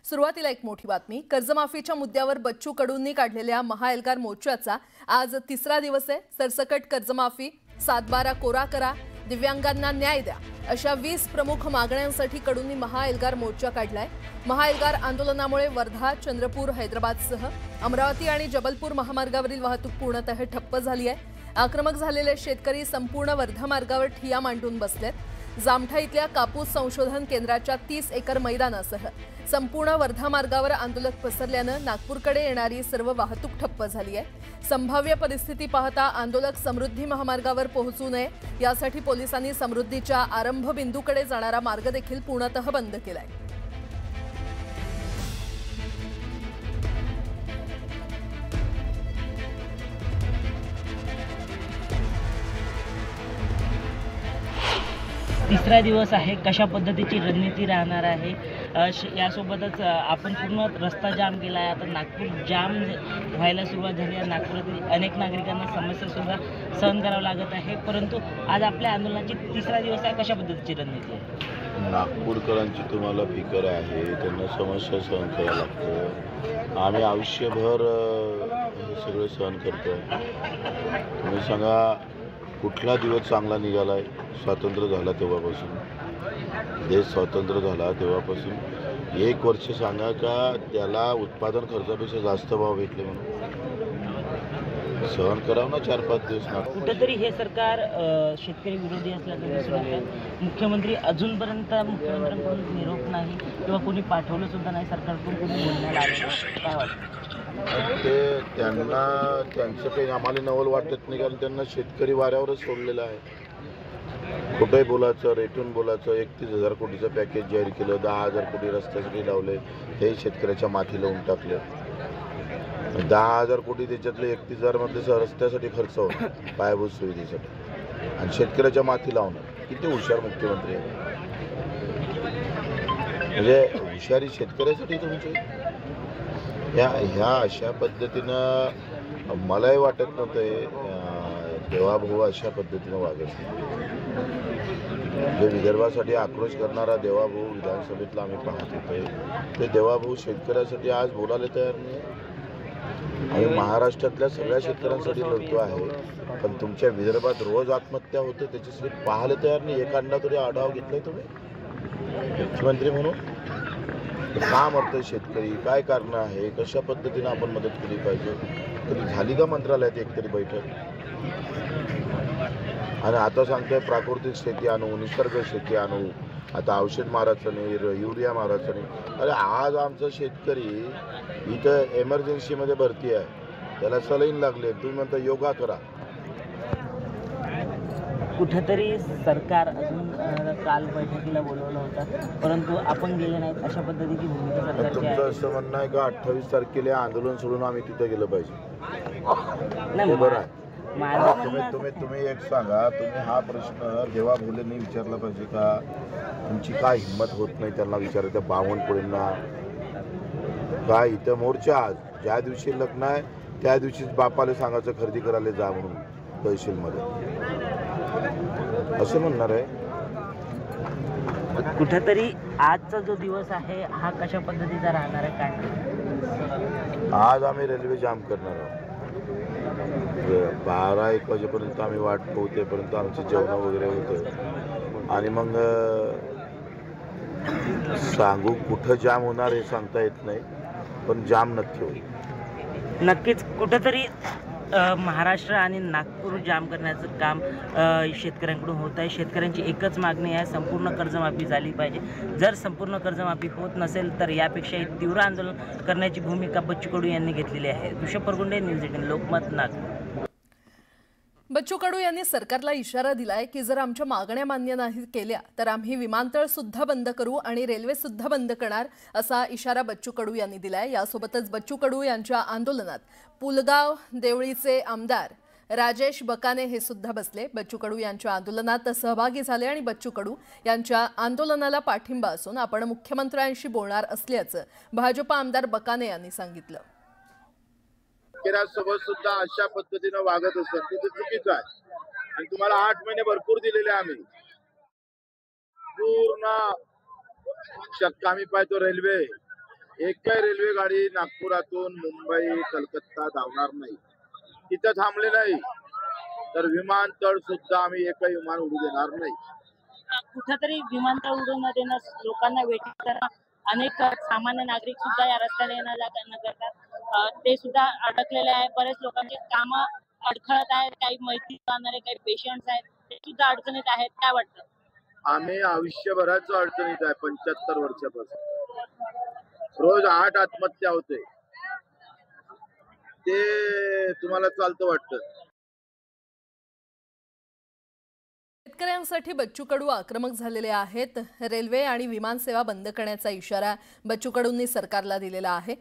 सुरुवातीला एक मोठी बातमी। कर्जमाफीच्या मुद्द्यावर बच्चू कडूंनी काढलेल्या महाएल्गार मोर्चाचा आज तिसरा दिवस आहे। सरसकट कर्जमाफी, 7/12 कोरा करा, दिव्यांगांना न्याय द्या अशा 20 प्रमुख मागण्यांसाठी कडूंनी महाएल्गार मोर्चा काढलाय। महाएल्गार आंदोलनामुळे वर्धा, चंद्रपूर, हैदराबादसह अमरावती आणि जबलपूर महामार्गावरील वाहतूक पूर्णतः ठप्प झाली आहे। आक्रमक झालेले शेतकरी संपूर्ण वर्धा मार्गावर ठिय्या मांडून बसलेत। जामठा इथल्या कापूस संशोधन केंद्राच्या 30 एकर मैदानासह संपूर्ण वर्धा मार्गावर आंदोलक पसरल्याने नागपूरकडे येणारी सर्व वाहतूक ठप्प झाली आहे। संभाव्य परिस्थिती पाहता आंदोलक समृद्धी महामार्गावर पोहोचू नये यासाठी पोलिसांनी समृद्धीच्या आरंभ बिंदूकडे जाणारा मार्ग देखील पूर्णतः बंद केलाय। तिसरा दिवस आहे, कशा पद्धतीची रणनीती राहणार आहे यासोबतच आपण पूर्ण रस्ता जाम केला आहे। आता नागपूर जाम व्हायला सुरुवात झाली आहे। नागपुरातील अनेक नागरिकांना समस्यासुद्धा सहन करावं लागत आहे, परंतु आज आपल्या आंदोलनाची तिसरा दिवस आहे। कशा पद्धतीची रणनीती आहे? नागपूरकरांची तुम्हाला फिकर आहे, त्यांना समस्या सहन करावं लागतं। आम्ही आयुष्यभर हे सगळं सहन करतो। तुम्ही सांगा कुठला दिवस चांगला निघालाय? स्वातंत्र्य झाला तेव्हापासून, देश स्वतंत्र झाला तेव्हापासून 1 वर्ष सांगा का त्याला उत्पादन खर्चापेक्षा जास्त भाव भेटले म्हणून? सहन करावं ना 4-5 दिवस ना। कुठेतरी हे सरकार शेतकरी विरोधी असल्याचं दिसून येतं। मुख्यमंत्री अजूनपर्यंत मुख्यमंत्र्यांकडून निरोप नाही किंवा कोणी पाठवलं सुद्धा नाही, सरकारकडून कोणी बोलण्याला आलं। काय वाटतं? ते त्यांचं काही आम्हाला नवल वाटत नाही, कारण त्यांना शेतकरी वाऱ्यावरच सोडलेलं आहे। कुठेही बोलायचं, रेटून बोलायचं। 31,000 कोटीचं पॅकेज जाहीर केलं, 10,000 कोटी रस्त्यासाठी लावले, हे शेतकऱ्याच्या माथी लावून टाकले। 10,000 कोटी त्याच्यातले 31,000 मधले रस्त्यासाठी खर्च होतो, पायाभूत सुविधेसाठी, आणि शेतकऱ्याच्या माथी लावणं। किती हुशार मुख्यमंत्री आहे! म्हणजे हुशारी शेतकऱ्यासाठी तुमची ह्या अशा पद्धतीनं मलाही वाटत नव्हतं देवाभाऊ अशा पद्धतीनं वागत नाही। जे विदर्भासाठी आक्रोश करणारा देवाभाऊ विधानसभेतला आम्ही पाहत होतो, ते देवाभाऊ शेतकऱ्यासाठी आज बोलायला तयार नाही। आम्ही महाराष्ट्रातल्या सगळ्या शेतकऱ्यांसाठी लढतो आहे, पण तुमच्या विदर्भात रोज आत्महत्या होते त्याच्यासाठी पाहायला तयार नाही। एखादा तरी आढावा घेतलाय तुम्ही मुख्यमंत्री म्हणून? का मरतोय शेतकरी? काय कारण आहे? कशा पद्धतीने आपण मदत केली पाहिजे? कधी झाली का मंत्रालयात एकतरी बैठक? आणि आता सांगतोय प्राकृतिक शेती आणू, निसर्ग शेती आणू, आता औषध मारायचं नाही, युरिया मारायचं नाही। अरे आज आमचा शेतकरी इथं एमर्जन्सीमध्ये भरती आहे, त्याला सलाईन लागले, तुम्ही म्हणता योगा करा। कुठेतरी सरकार अजून काल बैठकीला बोलवलं होतं, परंतु आपण गेले नाहीत, अशा पद्धतीची भूमिका सरकारची तुमचं आहे। असं म्हणणं आहे का 28 तारखेला आंदोलन सोडून आम्ही तिथे गेलं पाहिजे? नाही, बरं आहे। माझं तुम्ही एक सांगा, तुम्ही हा प्रश्न देवाभाऊंनी विचारला पाहिजे का? तुमची काय हिंमत होत नाही त्यांना विचारायचं? बावनकुळेंना काय इथं मोर्चा, आज ज्या दिवशी लग्न आहे त्या दिवशीच बापाला सांगायचं खरेदी करायला जा म्हणून तहसीलमध्ये, असं म्हणणार आहे? कुठेतरी आजचा जो दिवस आहे हा कशा पद्धतीचा राहणार आहे? काय आज आम्ही रेल्वे जाम करणार आहोत। 12-1 वाजेपर्यंत आम्ही वाट पोहोचेपर्यंत आमचे जेवण वगैरे होतं, आणि मग सांगू कुठं जाम होणार हे सांगता येत नाही, पण जाम नक्की होईल। नक्कीच कुठेतरी महाराष्ट्र आणि नागपूर जाम करण्याचं काम शेतकऱ्यांकडून होत आहे। शेतकऱ्यांची एकच मागणी आहे, संपूर्ण कर्जमाफी झाली पाहिजे। जर संपूर्ण कर्जमाफी होत नसेल तर यापेक्षाही तीव्र आंदोलन करण्याची भूमिका बच्चू कडू यांनी घेतलेली आहे। ऋषभ परगुंडे, न्यूज 18 लोकमत, नागपूर। बच्चू कडू यांनी सरकारला इशारा दिलाय की जर आमच्या मागण्या मान्य नाही केल्या तर आम्ही विमानतळ सुद्धा बंद करू आणि रेल्वे सुद्धा बंद करणार असा इशारा बच्चू कडू यांनी दिलाय। यासोबतच बच्चू कडू यांच्या आंदोलनात पुलगाव देवळीचे आमदार राजेश बकाने हे सुद्धा बसले। बच्चू कडू यांच्या आंदोलनात सहभागी झाले आणि बच्चू कडू यांच्या आंदोलनाला पाठिंबा असून आपण मुख्यमंत्र्यांशी बोलणार असल्याचं भाजप आमदार बकाने यांनी सांगितलं। सोबत सुद्धा अशा पद्धतीने वागत असतात ते चुकीचं आहे, आणि तुम्हाला 8 महिने भरपूर दिलेले आम्ही पूर्ण चक्का आम्ही पाहतो रेल्वे एकही रेल्वे गाडी नागपुरातून मुंबई कलकत्ता धावणार नाही, तिथं थांबले नाही तर विमानतळ सुद्धा आम्ही एकही विमान उडू देणार नाही. कुठेतरी विमानतळ उडून न देणं, लोकांना वेटिंग करणं, अनेक सामान्य नागरिक सुद्धा या रस्त्याने येणं जाणं करतात, ते सुद्धा अडकलेले आहे. बरेच लोकांची कामं अडखळत आहेत, काही मैत्री जाणारे, काही पेशंट्स आहेत, ते सुद्धा अडचणीत आहेत. काय वाटतं? आम्ही आयुष्यभराच अडचणीत आहे. 75 वर्षापासून रोज 8 आत्महत्या होते. ते तुम्हाला चालतं वाटतं? शेतकऱ्यांसाठी बच्चू कडू आक्रमक झालेले आहेत. रेल्वे आणि विमान सेवा बंद करण्याचा इशारा बच्चू कडूंनी सरकारला दिलेला आहे.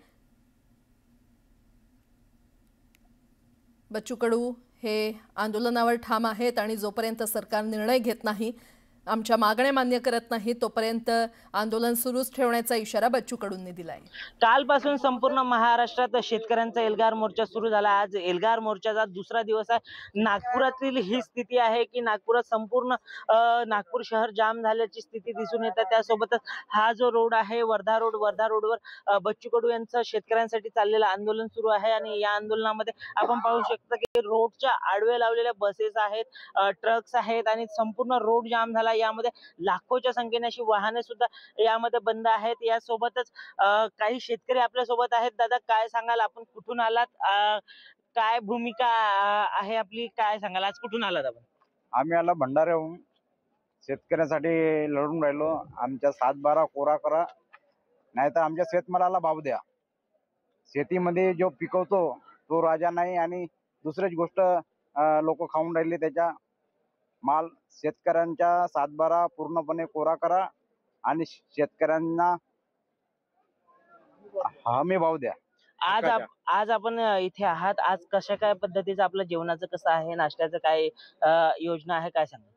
बच्चू कडू हे आंदोलनावर ठाम आहेत आणि जोपर्यंत सरकार निर्णय घेत नाही, आमच्या मागण्या मान्य करत नाही, तोपर्यंत आंदोलन सुरूच ठेवण्याचा इशारा बच्चू कडूंनी दिलाय. कालपासून संपूर्ण महाराष्ट्रात शेतकऱ्यांचा एल्गार मोर्चा सुरू झाला. आज एल्गार मोर्चाचा दुसरा दिवस आहे. नागपुरातील ही स्थिती आहे की नागपुरात संपूर्ण नागपूर शहर जाम झाल्याची स्थिती दिसून येते. त्यासोबतच हा जो रोड आहे वर्धा रोडवर बच्चू कडू यांचं शेतकऱ्यांसाठी चाललेलं आंदोलन सुरू आहे आणि या आंदोलनामध्ये आपण पाहू शकता की रोडच्या आडवे लावलेल्या बसेस आहेत, ट्रक्स आहेत आणि संपूर्ण रोड जाम झाला. यामध्ये लाखोच्या संख्येने अशी वाहने सुद्धा यामध्ये बंद आहेत. यासोबतच काही शेतकरी आपल्या सोबत आहेत. दादा, काय सांगाल, आपण कुठून आलात, काय भूमिका आहे आपली, काय सांगाल, आज कुठून आलात आपण? आम्ही आला भंडाऱ्याहून शेतकऱ्यासाठी लढून राहिलो. आमच्या 7-12 कोरा करा, नाही तर आमच्या शेतमालाला भाव द्या. शेतीमध्ये जो पिकवतो तो राजा नाही आणि दुसरीच गोष्ट लोक खाऊन राहिले त्याच्या माल. शेतकऱ्यांच्या 7-12 पूर्णपणे कोरा करा आणि शेतकऱ्यांना हमी भाव द्या. आज आपण इथे आहात. आज कशा काय पद्धतीचं आपलं जेवणाचं कसं आहे, नाश्त्याचं काय योजना आहे, काय सांगा?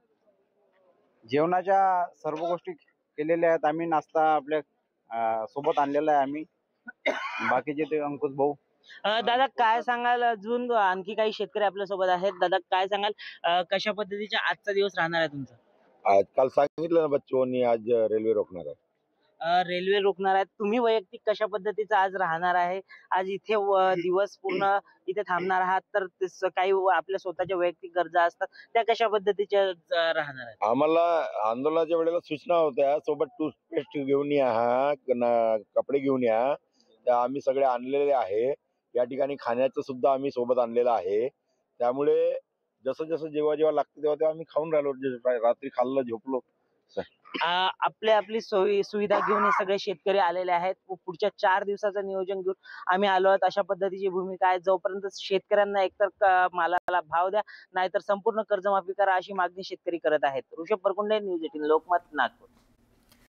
जेवणाच्या सर्व गोष्टी केलेल्या आहेत. आम्ही नाश्ता आपल्या सोबत आणलेला आहे आम्ही. बाकीचे ते अंकुश भाऊ. दादा, काय सांगाल, अजून आणखी काही शेतकरी आपल्या सोबत आहेत. दादा, काय सांगाल, कशा पद्धतीचा आजचा दिवस राहणार आहे तुमचा? आज काल सांगितलं ना बच्चूंनी, आज रेल्वे रोखणार आहे. रेल्वे रोखणार आहेत. तुम्ही वैयक्तिक कशा पद्धतीचं आज राहणार आहे? आज इथे दिवस पूर्ण इथे थांबणार आहात, तर काही आपल्या स्वतःच्या वैयक्तिक गरजा असतात, त्या कशा पद्धतीच्या राहणार आहेत? आम्हाला आंदोलनाच्या वेळेला सूचना होत्या, सोबत टूथपेस्ट घेऊन या, कपडे घेऊन या. त्या आम्ही सगळे आणलेले आहे. या ठिकाणी खाण्याचं सुद्धा आम्ही सोबत आणलेलं आहे. त्यामुळे जसं जसं जेव्हा लागतं तेव्हा आम्ही खाऊन राहिलो. रात्री खाल्लं, झोपलो. आपली सुविधा घेऊन हे सगळे शेतकरी आलेले आहेत. पुढच्या 4 दिवसाचं नियोजन घेऊन आम्ही आलो आहोत, अशा पद्धतीची भूमिका आहे. जोपर्यंत शेतकऱ्यांना एकतर मालाला भाव द्या, नाहीतर संपूर्ण कर्जमाफी करा, अशी मागणी शेतकरी करत आहेत. ऋषभ परकुंडे, न्यूज 18 लोकमत, नागपूर.